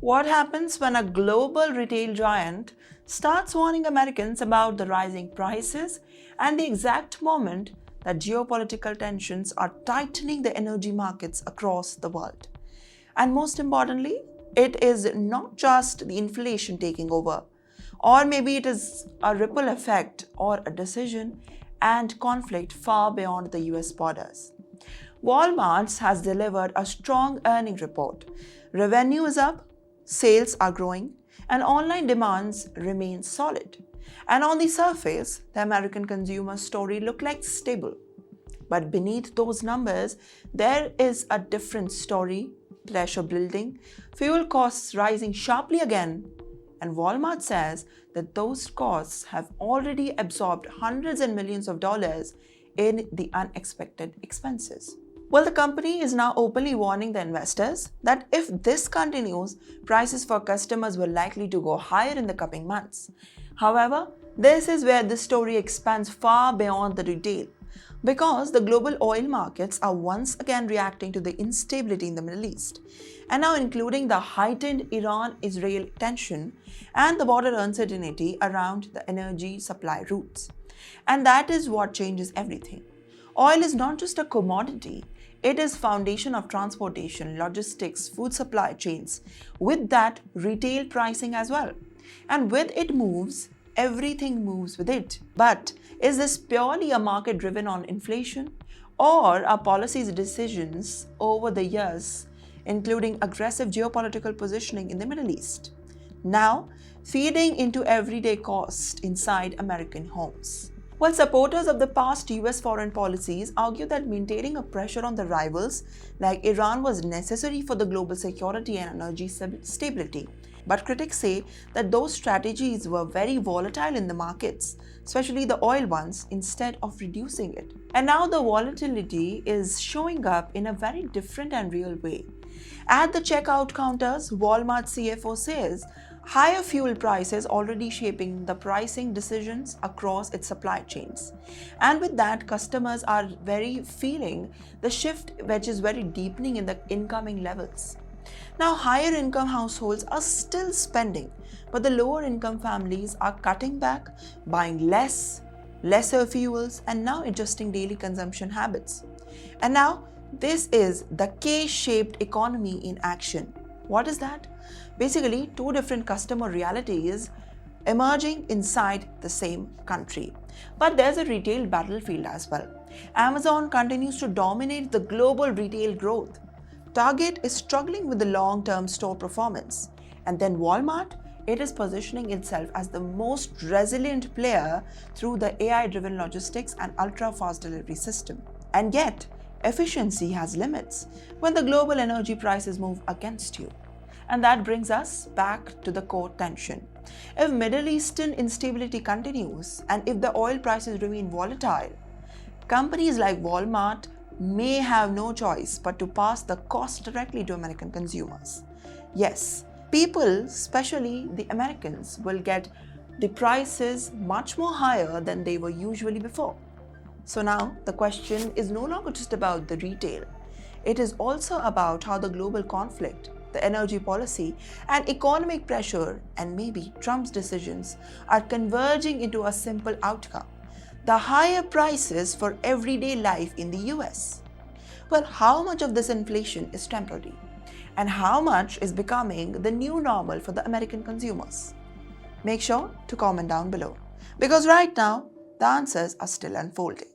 What happens when a global retail giant starts warning Americans about the rising prices and the exact moment that geopolitical tensions are tightening the energy markets across the world? And most importantly, it is not just the inflation taking over, or maybe it is a ripple effect or a decision and conflict far beyond the US borders. Walmart has delivered a strong earning report. Revenue is up, sales are growing, and online demands remain solid. And on the surface, the American consumer story looks like stable. But beneath those numbers, there is a different story: pressure building, fuel costs rising sharply again, and Walmart says that those costs have already absorbed hundreds and millions of dollars in the unexpected expenses. Well, the company is now openly warning the investors that if this continues, prices for customers will likely to go higher in the coming months. However, this is where the story expands far beyond the retail, because the global oil markets are once again reacting to the instability in the Middle East, and now including the heightened Iran-Israel tension and the border uncertainty around the energy supply routes. And that is what changes everything. Oil is not just a commodity, it is foundation of transportation, logistics, food supply chains. With that, retail pricing as well. And with it moves, everything moves with it. But is this purely a market driven on inflation, or are policies decisions over the years, including aggressive geopolitical positioning in the Middle East, now feeding into everyday cost inside American homes? While supporters of the past US foreign policies argue that maintaining a pressure on the rivals like Iran was necessary for the global security and energy stability, but critics say that those strategies were very volatile in the markets, especially the oil ones, instead of reducing it. And now the volatility is showing up in a very different and real way. At the checkout counters, Walmart CFO says higher fuel prices already shaping the pricing decisions across its supply chains. And with that, customers are very feeling the shift, which is very deepening in the incoming levels. Now, higher income households are still spending, but the lower income families are cutting back, buying lesser fuels, and now adjusting daily consumption habits. And now, this is the K-shaped economy in action. What is that? Basically, two different customer realities emerging inside the same country. But there's a retail battlefield as well. Amazon continues to dominate the global retail growth. Target is struggling with the long-term store performance. And then Walmart, it is positioning itself as the most resilient player through the AI-driven logistics and ultra-fast delivery system. And yet, efficiency has limits when the global energy prices move against you. And that brings us back to the core tension. If Middle Eastern instability continues and if the oil prices remain volatile, companies like Walmart may have no choice but to pass the cost directly to American consumers. Yes, people, especially the Americans, will get the prices much more higher than they were usually before. So now the question is no longer just about the retail. It is also about how the global conflict, the energy policy, and economic pressure, and maybe Trump's decisions are converging into a simple outcome: the higher prices for everyday life in the US. Well, how much of this inflation is temporary? And how much is becoming the new normal for the American consumers? Make sure to comment down below, because right now, the answers are still unfolding.